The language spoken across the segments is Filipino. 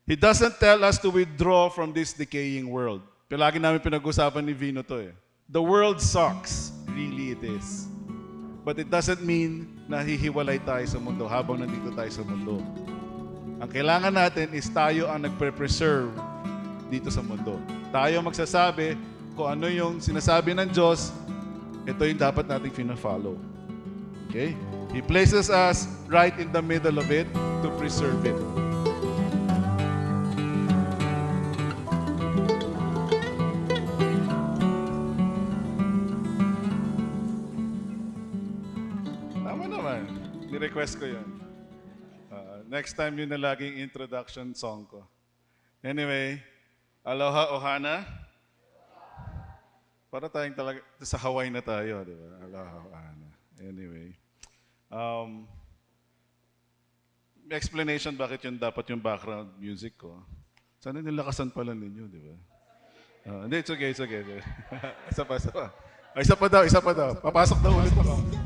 He doesn't tell us to withdraw from this decaying world. Palagi namin pinag-usapan ni Vino to eh. The world sucks. Really it is. But it doesn't mean na hihiwalay tayo sa mundo habang nandito tayo sa mundo. Ang kailangan natin is tayo ang nagpre-preserve dito sa mundo. Tayo magsasabi kung ano yung sinasabi ng Diyos, ito yung dapat nating fina-follow. Okay? He places us right in the middle of it to preserve it. Tama naman. Ni-request ko yun. Next time yun na laging introduction song ko. Anyway, aloha ohana. Para tayong talaga sa Hawaii na tayo, di ba? Aloha ohana. Anyway. Explanation bakit yun dapat yung background music ko. Sana nilakasan pala ninyo, di ba? Hindi, it's okay, it's okay. Isa pa. Isa pa daw. Papasok daw ulit ako.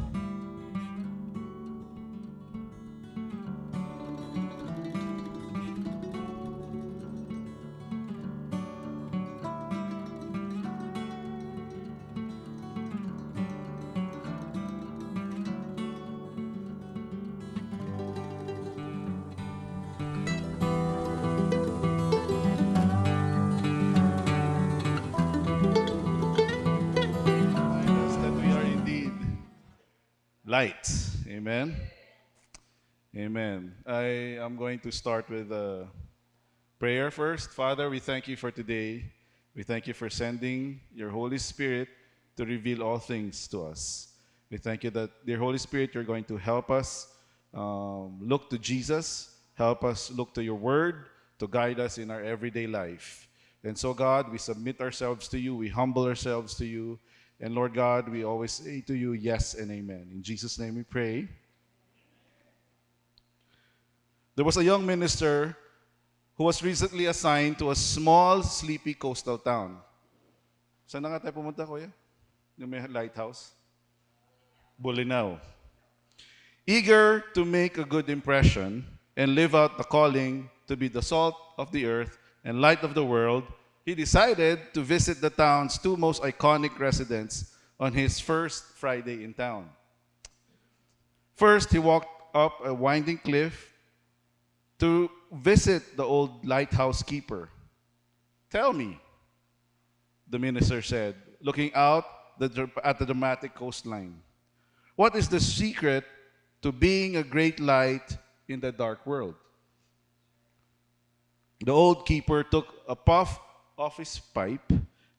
That we are indeed lights. Amen. Amen. I am going to start with a prayer first. Father, we thank you for today. We thank you for sending your Holy Spirit to reveal all things to us. We thank you that, dear Holy Spirit, you're going to help us look to Jesus, help us look to your word to guide us in our everyday life. And so, God, we submit ourselves to you, we humble ourselves to you, and Lord God, we always say to you, yes and amen. In Jesus' name we pray. There was a young minister who was recently assigned to a small, sleepy coastal town. Saan na nga tayo pumunta, kuya? Yung may lighthouse? Bolinao. Eager to make a good impression and live out the calling to be the salt of the earth and light of the world, he decided to visit the town's two most iconic residents on his first Friday in town. First, he walked up a winding cliff to visit the old lighthouse keeper. Tell me, the minister said, looking out at the dramatic coastline, what is the secret to being a great light in the dark world? The old keeper took a puff of his pipe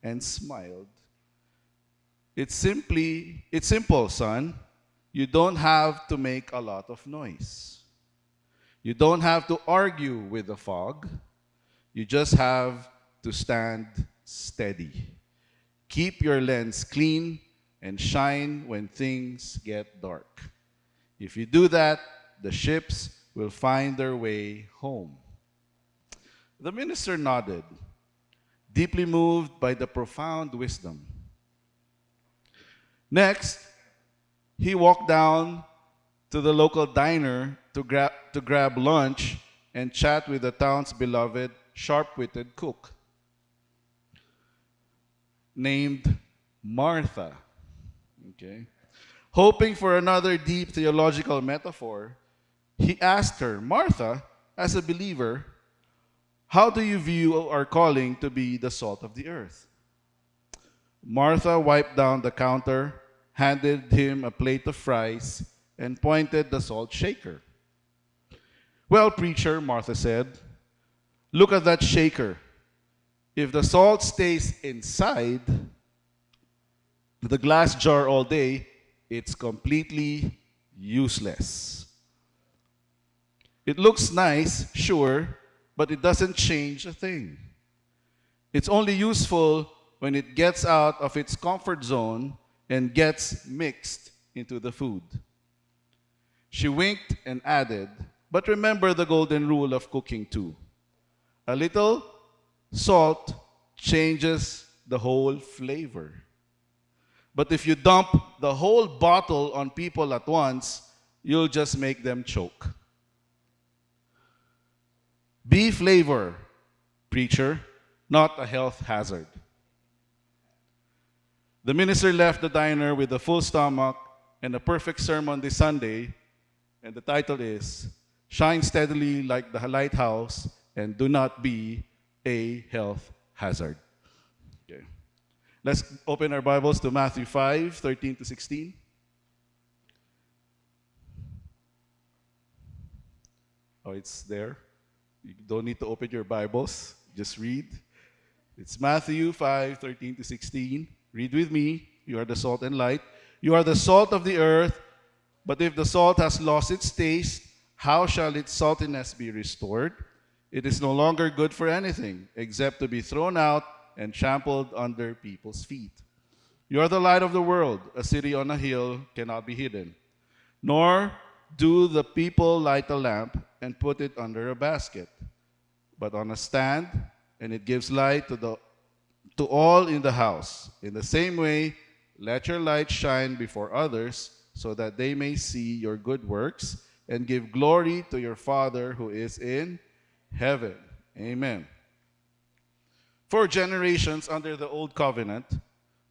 and smiled. It's simple, son. You don't have to make a lot of noise. You don't have to argue with the fog. You just have to stand steady. Keep your lens clean and shine when things get dark. If you do that, the ships will find their way home. The minister nodded, deeply moved by the profound wisdom. Next, he walked down to the local diner to grab lunch and chat with the town's beloved, sharp-witted cook named Martha. Okay. Hoping for another deep theological metaphor, he asked her, Martha, as a believer, how do you view our calling to be the salt of the earth? Martha wiped down the counter, handed him a plate of fries, and pointed the salt shaker. Well, preacher, Martha said, look at that shaker. If the salt stays inside the glass jar all day, it's completely useless. It looks nice, sure, but it doesn't change a thing. It's only useful when it gets out of its comfort zone and gets mixed into the food. She winked and added, but remember the golden rule of cooking too. A little salt changes the whole flavor. But if you dump the whole bottle on people at once, you'll just make them choke. Be flavor, preacher, not a health hazard. The minister left the diner with a full stomach and a perfect sermon this Sunday, and the title is Shine Steadily Like the Lighthouse and Do Not Be a Health Hazard. Okay. Let's open our Bibles to Matthew 5:13 to 16. Oh, it's there. You don't need to open your Bibles. Just read. It's Matthew 5:13 to 16. Read with me. You are the salt and light. You are the salt of the earth. But if the salt has lost its taste, how shall its saltiness be restored? It is no longer good for anything except to be thrown out and trampled under people's feet. You are the light of the world. A city on a hill cannot be hidden. Nor do the people light a lamp and put it under a basket, but on a stand, and it gives light to all in the house. In the same way, let your light shine before others, so that they may see your good works and give glory to your Father who is in heaven. Amen. For generations under the Old Covenant,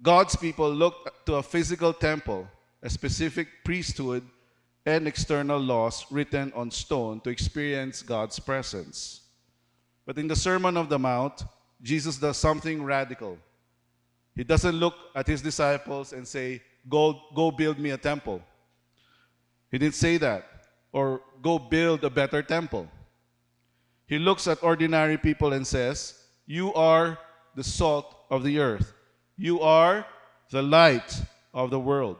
God's people looked to a physical temple, a specific priesthood, and external laws written on stone to experience God's presence. But in the Sermon on the Mount, Jesus does something radical. He doesn't look at his disciples and say, go build me a temple. He didn't say that. Or go build a better temple. He looks at ordinary people and says, you are the salt of the earth. You are the light of the world.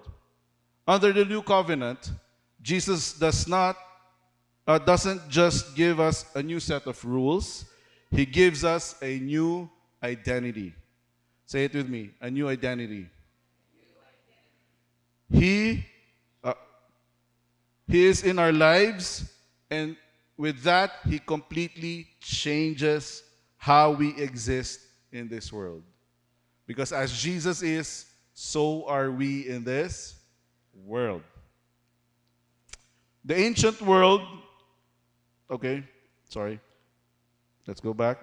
Under the new covenant, Jesus doesn't just give us a new set of rules. He gives us a new identity. Say it with me, a new identity. He is in our lives, and with that, He completely changes how we exist in this world. Because as Jesus is, so are we in this world. The ancient world, let's go back.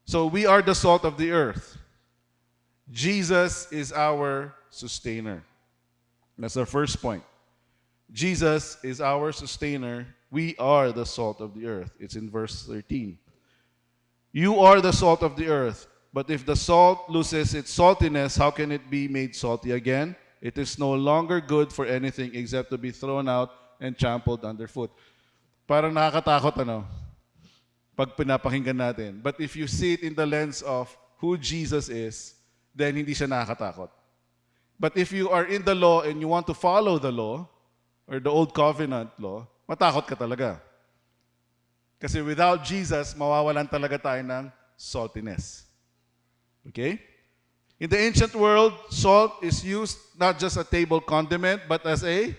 So we are the salt of the earth. Jesus is our sustainer. That's our first point. Jesus is our sustainer. We are the salt of the earth. It's in verse 13. You are the salt of the earth, but if the salt loses its saltiness, how can it be made salty again? It is no longer good for anything except to be thrown out and trampled underfoot. Parang nakakatakot, pag pinapakinggan natin. But if you see it in the lens of who Jesus is, then hindi siya nakakatakot. But if you are in the law and you want to follow the law, or the old covenant law, matakot ka talaga. Kasi without Jesus, mawawalan talaga tayo ng saltiness. Okay? In the ancient world, salt is used not just a table condiment, but as a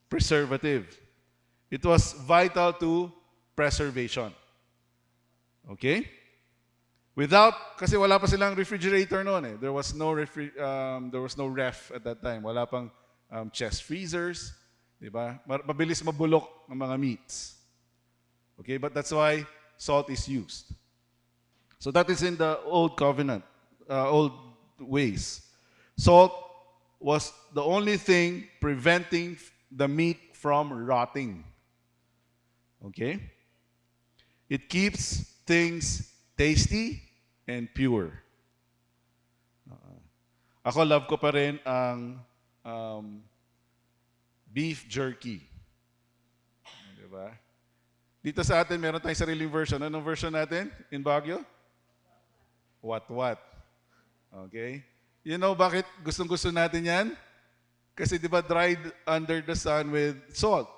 preservative. It was vital to preservation. Okay? Kasi wala pa silang refrigerator noon eh. There was no ref at that time. Wala pang chest freezers, 'di ba? Mabilis mabulok ng mga meats. Okay, but that's why salt is used. So that is in the old covenant, old ways. Salt was the only thing preventing the meat from rotting. Okay? It keeps things tasty and pure. Ako, love ko pa rin ang beef jerky. Diba? Dito sa atin, meron tayong sariling version. Anong version natin in Baguio? What? Okay? You know bakit gustong-gusto natin yan? Kasi di ba dried under the sun with salt?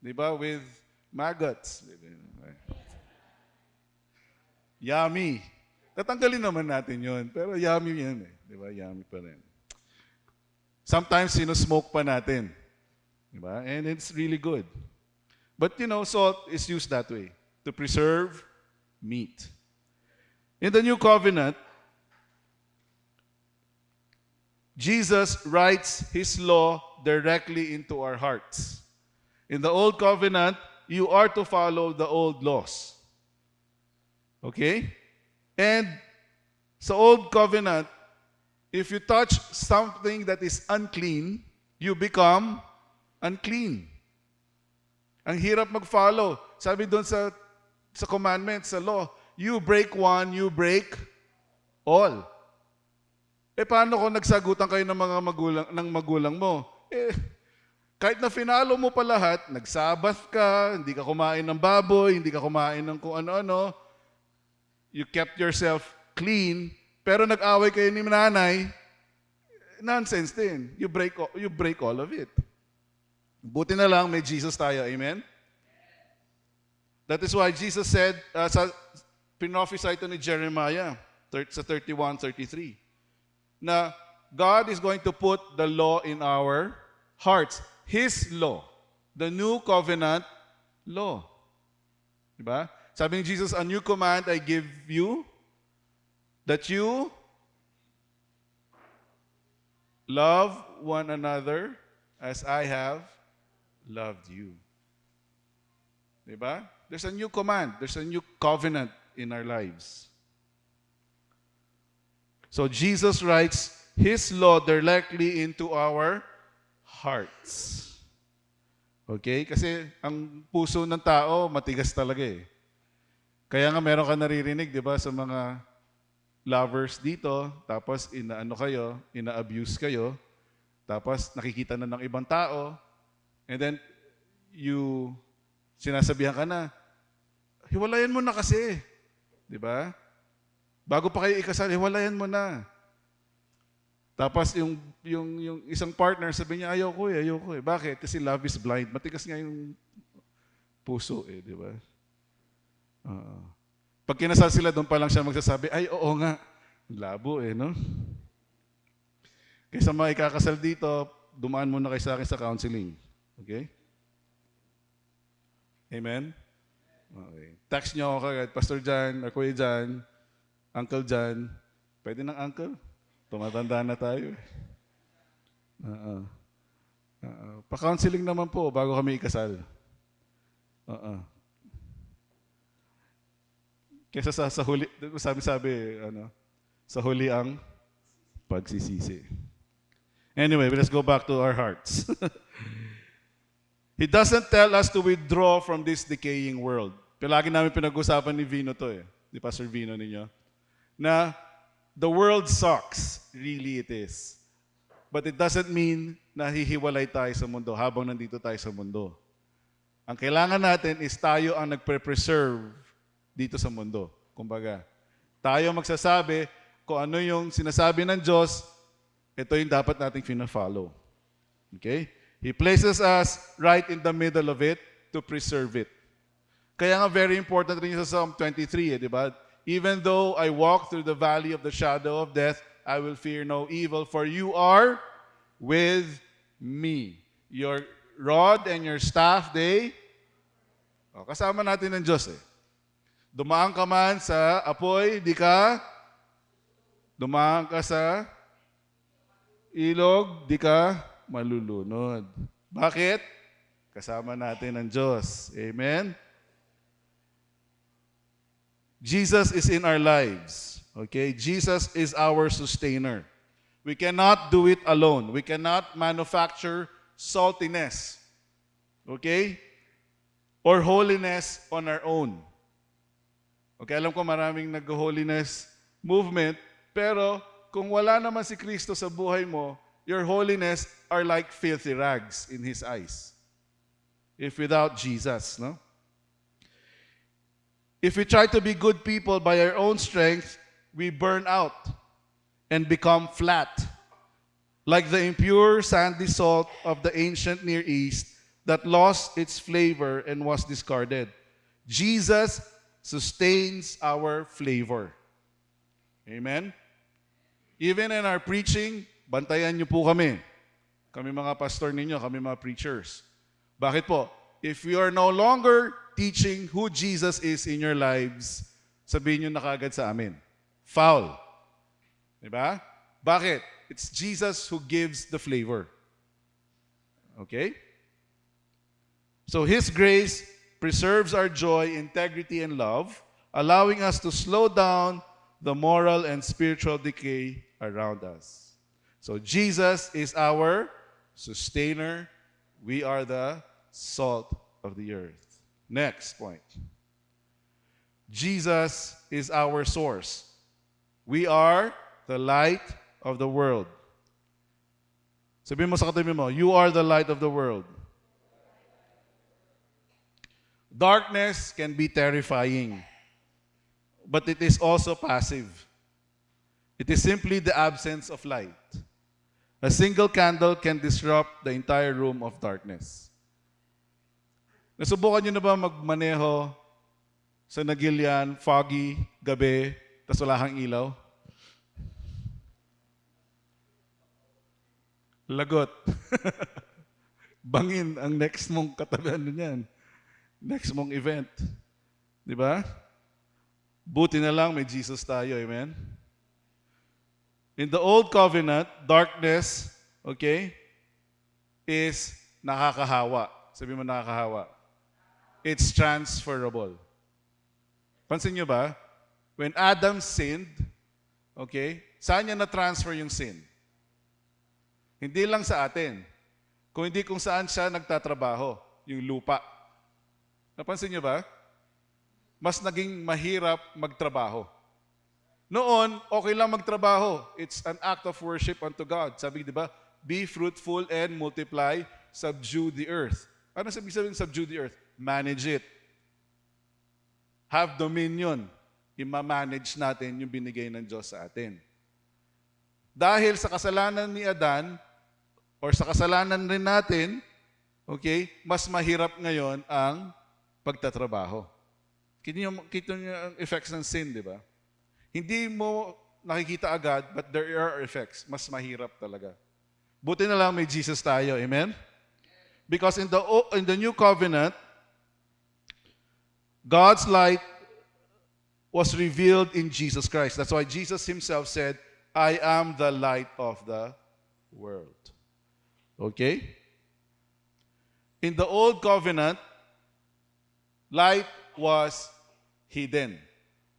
Di ba? With maggots. Yummy. Tatanggalin naman natin yun. Pero yummy yan eh. Di ba? Yummy pa rin. Sometimes, sinusmoke pa natin. Di ba? And it's really good. But, salt is used that way. To preserve meat. In the New Covenant, Jesus writes His law directly into our hearts. In the Old Covenant, you are to follow the old laws. Okay? And sa Old Covenant, if you touch something that is unclean, you become unclean. Ang hirap mag-follow. Sabi doon sa commandments, sa law, you break one, you break all. Paano kung nagsagutan kayo ng magulang mo? Kahit na finalo mo pa lahat, nagsabath ka, hindi ka kumain ng baboy, hindi ka kumain ng kung ano-ano, you kept yourself clean, pero nag-away kayo ni nanay, nonsense din. You break all of it. Buti na lang may Jesus tayo. Amen? That is why Jesus said, pinrophesy ito ni Jeremiah sa 31:33, na God is going to put the law in our hearts. His law. The new covenant law. Diba? Sabi ni Jesus, a new command I give you, that you love one another as I have loved you. Diba? There's a new command. There's a new covenant in our lives. So Jesus writes His law directly into our hearts. Okay? Kasi ang puso ng tao, matigas talaga eh. Kaya nga meron ka naririnig, di ba, sa mga lovers dito, tapos ina-abuse kayo, tapos nakikita na ng ibang tao, and then sinasabihan ka na, hiwalayan mo na kasi. Di ba? Bago pa kayo ikasal, hiwalayan mo na. Tapos yung isang partner, sabi niya, ayoko eh. Bakit? Kasi love is blind. Matigas nga yung puso eh, di ba? Pag kinasal sila, doon pa lang siya magsasabi, ay, oo nga. Labo eh, no? Kaysa mga ikakasal dito, dumaan muna kayo sa akin sa counseling. Okay? Amen? Okay. Text niyo ako kagad, Pastor Jan, or Kuya Jan, Uncle Jan. Pwede ng uncle? Tumatanda na tayo. Pa-counseling naman po bago kami ikasal. Kesa sa huli, sabi, sa huli ang pagsisisi. Anyway, let's go back to our hearts. He doesn't tell us to withdraw from this decaying world. Palagi namin pinag-usapan ni Vino to eh. Di Pastor Vino ninyo. Na the world sucks. Really it is. But it doesn't mean na hihiwalay tayo sa mundo habang nandito tayo sa mundo. Ang kailangan natin is tayo ang nagpre-preserve dito sa mundo. Kumbaga, tayo magsasabi kung ano yung sinasabi ng Diyos, ito yung dapat nating fina-follow. Okay? He places us right in the middle of it to preserve it. Kaya nga very important rin sa Psalm 23, di ba? Even though I walk through the valley of the shadow of death, I will fear no evil, for you are with me. Your rod and your staff, kasama natin ng Diyos eh. Dumaan ka man sa apoy, dumaan ka sa ilog, di ka malulunod. Bakit? Kasama natin ang Diyos. Amen? Jesus is in our lives. Okay? Jesus is our sustainer. We cannot do it alone. We cannot manufacture saltiness. Okay? Or holiness on our own. Okay, alam ko maraming nag-holiness movement, pero kung wala naman si Kristo sa buhay mo, your holiness are like filthy rags in His eyes. If without Jesus, no? If we try to be good people by our own strength, we burn out and become flat, like the impure sandy salt of the ancient Near East that lost its flavor and was discarded. Jesus sustains our flavor. Amen? Even in our preaching, bantayan niyo po kami. Kami mga pastor ninyo, kami mga preachers. Bakit po? If we are no longer teaching who Jesus is in your lives, sabihin niyo na kaagad sa amin, foul. Diba? Bakit? It's Jesus who gives the flavor. Okay? So His grace preserves our joy, integrity, and love, allowing us to slow down the moral and spiritual decay around us. So Jesus is our sustainer. We are the salt of the earth. Next point. Jesus is our source. We are the light of the world. Sabihin mo sa katabi mo, you are the light of the world. Darkness can be terrifying, but it is also passive. It is simply the absence of light. A single candle can disrupt the entire room of darkness. Nasubukan nyo na ba magmaneho sa Nagilian, foggy, gabi, tas wala kang ilaw? Lagot. Bangin ang next mong katabihan niyan. Next mong event. Di ba? Buti na lang may Jesus tayo. Amen? In the Old Covenant, darkness, okay, is nakakahawa. Sabi mo nakakahawa. It's transferable. Pansin nyo ba? When Adam sinned, okay, saan niya na-transfer yung sin? Hindi lang sa atin. Kung hindi kung saan siya nagtatrabaho, yung lupa. Napansin niyo ba? Mas naging mahirap magtrabaho. Noon, okay lang magtrabaho. It's an act of worship unto God. Sabi, di ba? Be fruitful and multiply, subdue the earth. Ano sabihin subdue the earth? Manage it. Have dominion. Ima-manage natin yung binigay ng Diyos sa atin. Dahil sa kasalanan ni Adan, or sa kasalanan rin natin, okay, mas mahirap ngayon ang pagtatrabaho. Kita niyo ang effects ng sin, di ba? Hindi mo nakikita agad, but there are effects. Mas mahirap talaga. Buti na lang may Jesus tayo. Amen? Because in the new covenant, God's light was revealed in Jesus Christ. That's why Jesus himself said, I am the light of the world. Okay? In the Old Covenant, light was hidden.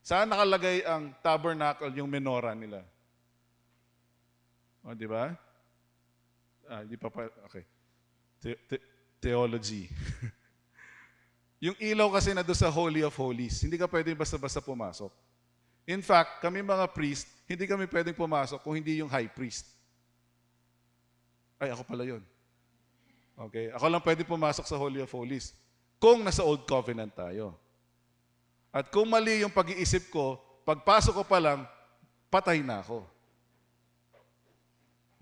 Saan nakalagay ang tabernacle, yung menorah nila? O, di ba? Di pa okay. Theology. Yung ilaw kasi na doon sa Holy of Holies, hindi ka pwedeng basta-basta pumasok. In fact, kami mga priest, hindi kami pwedeng pumasok kung hindi yung high priest. Ay, ako pala yun. Okay? Ako lang pwede pumasok sa Holy of Holies kung nasa Old Covenant tayo. At kung mali yung pag-iisip ko, pagpasok ko pa lang, patay na ako.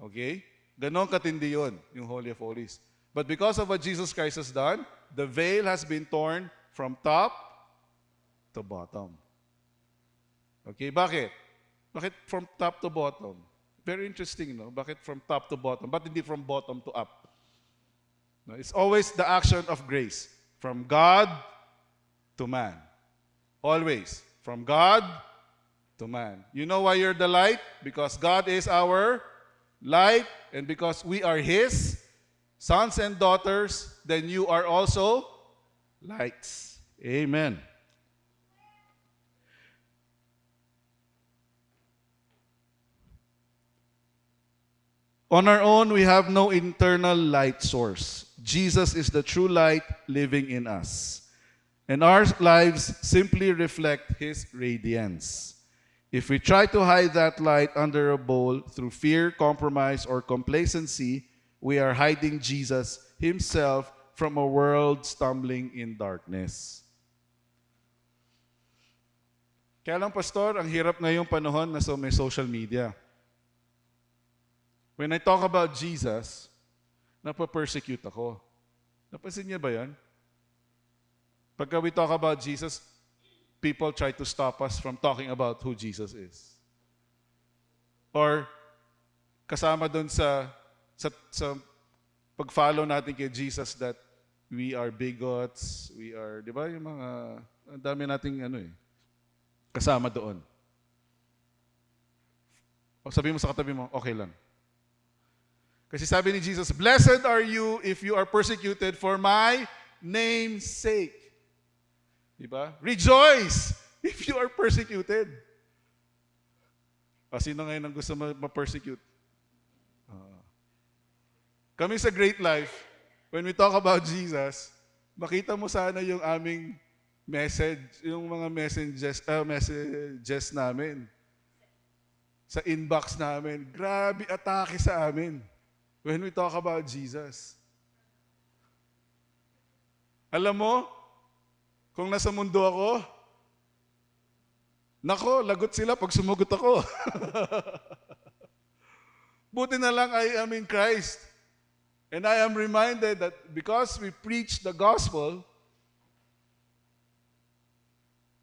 Okay? Ganon katindi yun, yung Holy of Holies. But because of what Jesus Christ has done, the veil has been torn from top to bottom. Okay, bakit? Bakit from top to bottom? Very interesting, no? Bakit from top to bottom? But hindi from bottom to up? No, it's always the action of grace. From God to man. Always. From God to man. You know why you're the light? Because God is our light, and because we are His sons and daughters, then you are also lights. Amen. On our own, we have no internal light source. Jesus is the true light living in us. And our lives simply reflect His radiance. If we try to hide that light under a bowl through fear, compromise, or complacency, we are hiding Jesus Himself from a world stumbling in darkness. Kaya lang, Pastor, ang hirap ngayong panahon na may social media. When I talk about Jesus, napapersecute ako. Napansin niya ba yan? Pagka we talk about Jesus, people try to stop us from talking about who Jesus is. Or kasama doon sa pag-follow natin kay Jesus that we are bigots, we are, di ba, yung mga, ang dami nating kasama doon. O sabihin mo sa katabi mo, okay lang. Kasi sabi ni Jesus, blessed are you if you are persecuted for my name's sake. Diba? Rejoice! if you are persecuted. Sino ngayon ang gusto ma-persecute? Kami sa Great Life, when we talk about Jesus, makita mo sana yung aming message, yung mga messages namin. Sa inbox namin, grabe atake sa amin when we talk about Jesus. Alam mo, kung nasa mundo ako, nako, lagot sila pag sumugot ako. Buti na lang I am in Christ. And I am reminded that because we preach the gospel,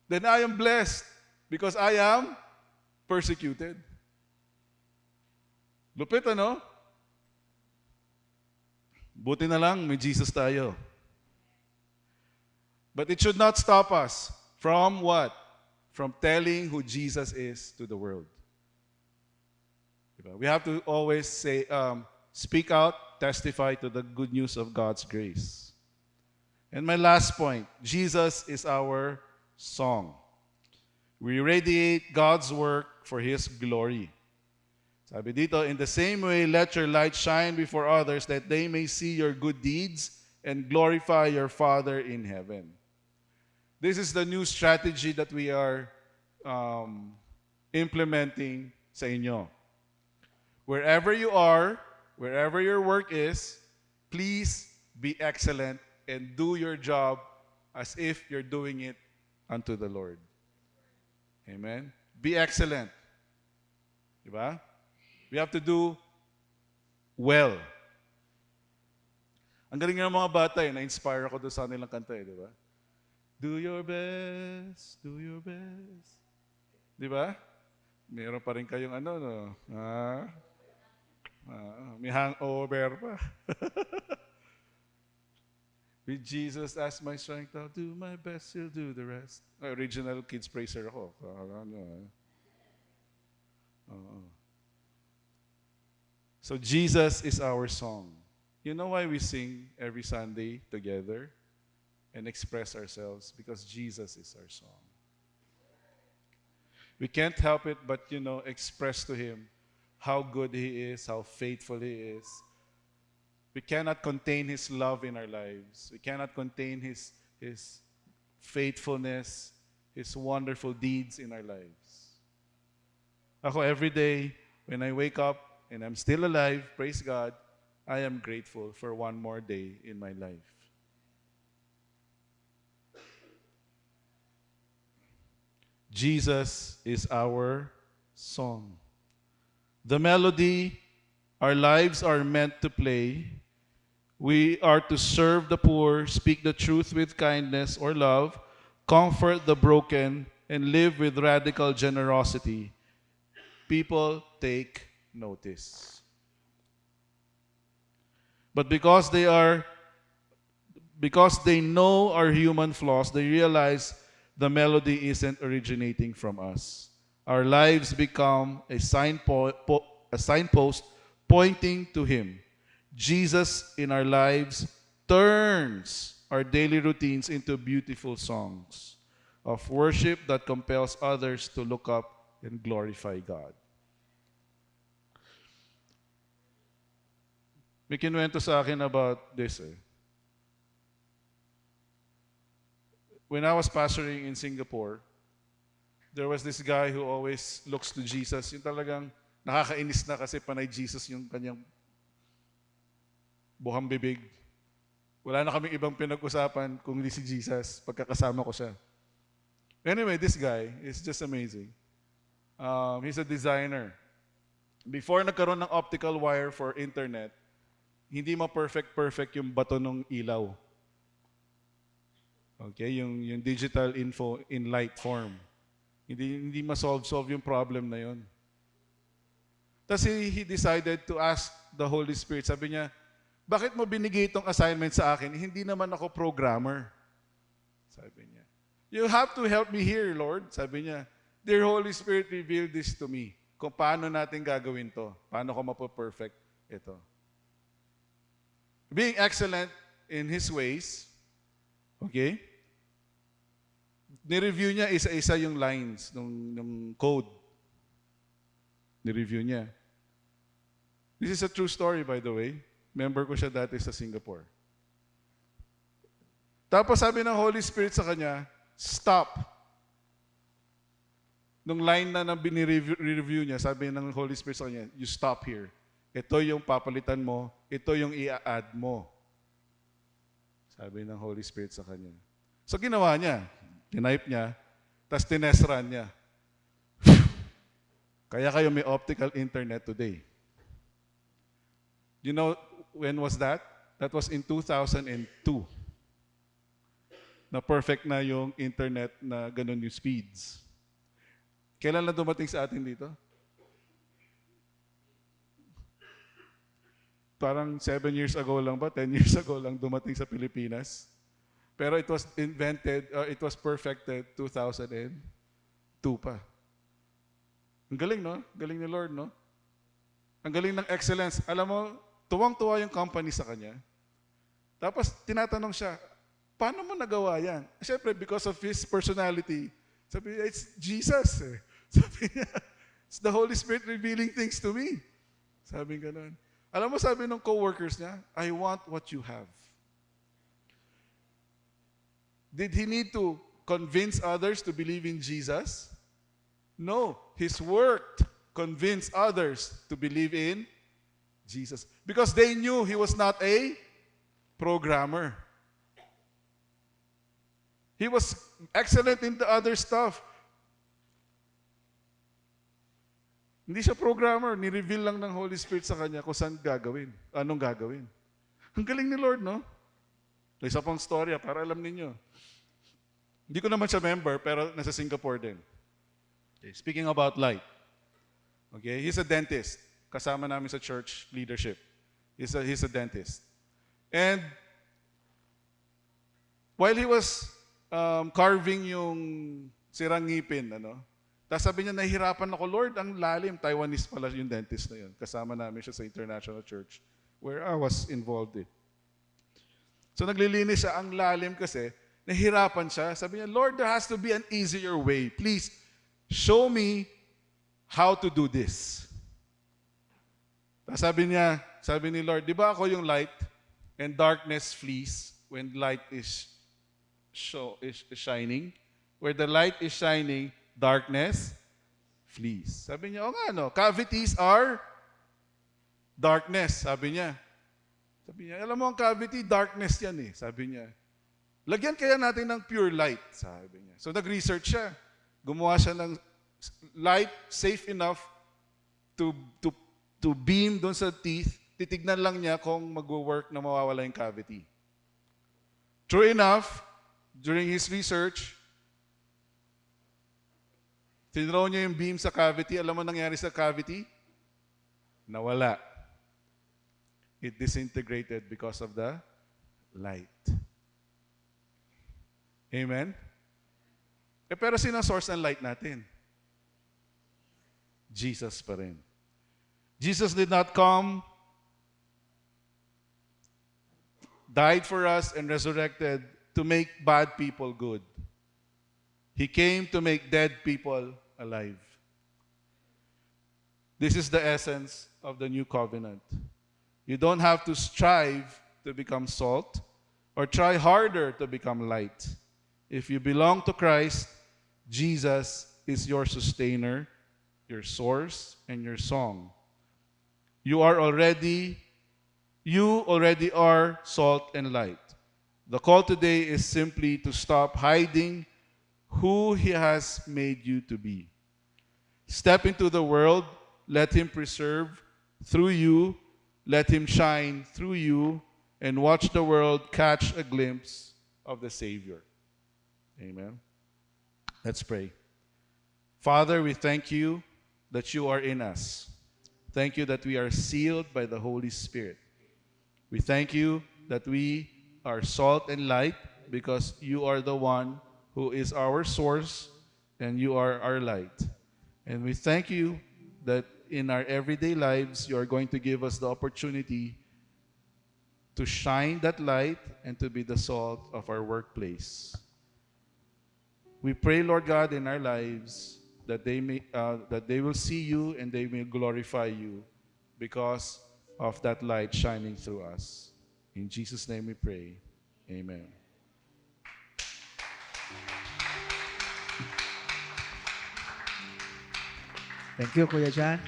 then I am blessed because I am persecuted. Lupit, ano? Buti na lang, may Jesus tayo. But it should not stop us from what? From telling who Jesus is to the world. We have to always say, speak out, testify to the good news of God's grace. And my last point, Jesus is our song. We radiate God's work for His glory. Sabi dito, in the same way, let your light shine before others that they may see your good deeds and glorify your Father in heaven. This is the new strategy that we are implementing sa inyo. Wherever you are, wherever your work is, please be excellent and do your job as if you're doing it unto the Lord. Amen? Be excellent. Diba? We have to do well. Ang galing ng mga bata na-inspire ako doon sa nilang kanta diba? Do your best, do your best. Diba? Meron pa rin kayong no? May hangover pa. With Jesus as my strength, I'll do my best, He'll do the rest. Original kids praiser ako. So Jesus is our song. You know why we sing every Sunday together and express ourselves? Because Jesus is our song. We can't help it but, express to Him how good He is, how faithful He is. We cannot contain His love in our lives. We cannot contain His faithfulness, His wonderful deeds in our lives. Ako, every day, when I wake up and I'm still alive, praise God, I am grateful for one more day in my life. Jesus is our song. The melody our lives are meant to play. We are to serve the poor, speak the truth with kindness or love, comfort the broken, and live with radical generosity. People take notice. But because they know our human flaws, they realize the melody isn't originating from us. Our lives become a signpost pointing to Him. Jesus in our lives turns our daily routines into beautiful songs of worship that compels others to look up and glorify God. May kinuwento sa akin about this. When I was pastoring in Singapore, there was this guy who always looks to Jesus. Yung talagang nakakainis na kasi panay Jesus yung kanyang buhang bibig. Wala na kaming ibang pinag-usapan kung hindi si Jesus pagkakasama ko siya. Anyway, this guy is just amazing. He's a designer. Before nagkaroon ng optical wire for internet, hindi ma-perfect yung bato ng ilaw. Okay, yung digital info in light form. Hindi ma-solve yung problem na yun. Tapos he decided to ask the Holy Spirit. Sabi niya, bakit mo binigay itong assignment sa akin? Hindi naman ako programmer. Sabi niya. You have to help me here, Lord. Sabi niya, Dear Holy Spirit, reveal this to me. Kung paano natin gagawin to. Paano ko mapo-perfect ito. Being excellent in His ways, okay? Ni-review niya isa-isa yung lines ng code. Ni-review niya. This is a true story, by the way. Member ko siya dati sa Singapore. Tapos sabi ng Holy Spirit sa kanya, stop. Nung line na binireview niya, sabi ng Holy Spirit sa kanya, you stop here. Ito yung papalitan mo, ito yung i-add mo. Sabi ng Holy Spirit sa kanya. So ginawa niya, tinype niya, tapos tinesran niya. Kaya kayo may optical internet today. You know, when was that? That was in 2002. Na perfect na yung internet na ganun yung speeds. Kailan na dumating sa atin dito? Parang 7 years ago lang ba? 10 years ago lang dumating sa Pilipinas. Pero it was it was perfected 2002 pa. Ang galing, no? Galing ni Lord, no? Ang galing ng excellence. Alam mo, tuwang-tuwa yung company sa kanya. Tapos tinatanong siya, paano mo nagawa yan? Siyempre, because of his personality. Sabi niya, it's Jesus. Eh. Sabi niya, it's the Holy Spirit revealing things to me. Sabi ganun. Alam mo, sabi ng co-workers niya, I want what you have. Did he need to convince others to believe in Jesus? No. His work convinced others to believe in Jesus. Because they knew he was not a programmer. He was excellent in the other stuff. Hindi siya programmer. Ni-reveal lang ng Holy Spirit sa kanya kung saan gagawin. Anong gagawin. Ang galing ni Lord, no? Isa pang storya para alam ninyo. Hindi ko naman siya member, pero nasa Singapore din. Okay. Speaking about light. Okay, he's a dentist. Kasama namin sa church leadership. He's a dentist. And while he was carving yung sirang ngipin, tapos sabi niya, nahihirapan ako, Lord, ang lalim. Taiwanese pala yung dentist na yun. Kasama namin siya sa International Church where I was involved in. So naglilinis siya, ang lalim kasi, nahihirapan siya. Sabi niya, Lord, there has to be an easier way. Please, show me how to do this. Tapos sabi ni Lord, di ba ako yung light and darkness flees when light is shining? Where the light is shining, darkness flees. Sabi niya, cavities are darkness, sabi niya. Sabi niya, alam mo ang cavity, darkness yan eh, sabi niya. Lagyan kaya natin ng pure light, sabi niya. So nag-research siya. Gumawa siya ng light safe enough to beam doon sa teeth. Titignan lang niya kung mag-work na mawawala yung cavity. True enough, during his research, tinraw niya yung beam sa cavity. Alam mo nangyari sa cavity? Nawala. It disintegrated because of the light. Amen? Pero sino source ng light natin? Jesus pa rin. Jesus did not come, died for us, and resurrected to make bad people good. He came to make dead people alive. This is the essence of the new covenant. You don't have to strive to become salt or try harder to become light. If you belong to Christ, Jesus is your sustainer, your source, and your song. You already are salt and light. The call today is simply to stop hiding who He has made you to be. Step into the world, let Him preserve through you, let Him shine through you, and watch the world catch a glimpse of the Savior. Amen. Let's pray. Father, we thank you that you are in us. Thank you that we are sealed by the Holy Spirit. We thank you that we are salt and light because you are the one who is our source and you are our light. And we thank you that in our everyday lives, you are going to give us the opportunity to shine that light and to be the salt of our workplace. We pray, Lord God, in our lives that they will see you and they will glorify you because of that light shining through us. In Jesus' name we pray. Amen. Thank you, Kuya John.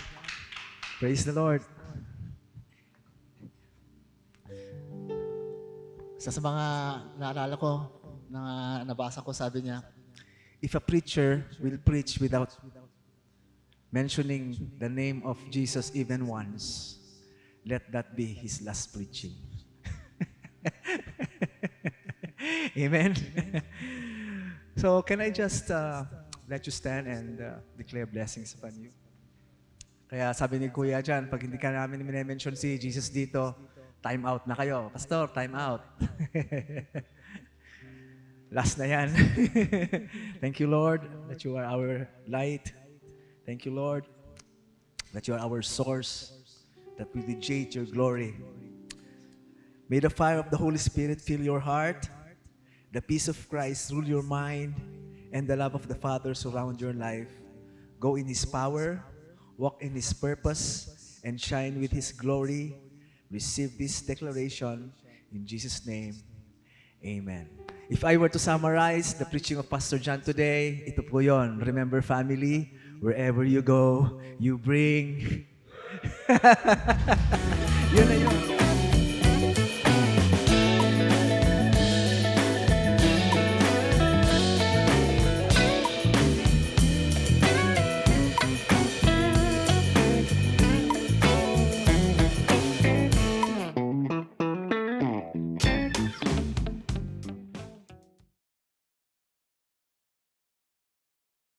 Praise the Lord. Isa sa mga naalala ko, na nabasa ko, sabi niya, if a preacher will preach without mentioning the name of Jesus even once, let that be his last preaching. Amen. So can I just let you stand and declare blessings upon you? Kaya sabi ni Kuya Jan, pag hindi ka namin minention si Jesus dito, time out na kayo. Pastor, time out. Last na yan. Thank you, Lord, that you are our light. Thank you, Lord, that you are our source, that we radiate your glory. May the fire of the Holy Spirit fill your heart, the peace of Christ rule your mind, and the love of the Father surround your life. Go in His power, walk in His purpose, and shine with His glory. Receive this declaration in Jesus' name. Amen. If I were to summarize the preaching of Pastor John today, ito po yun. Remember, family, wherever you go, you bring. Yun na yun.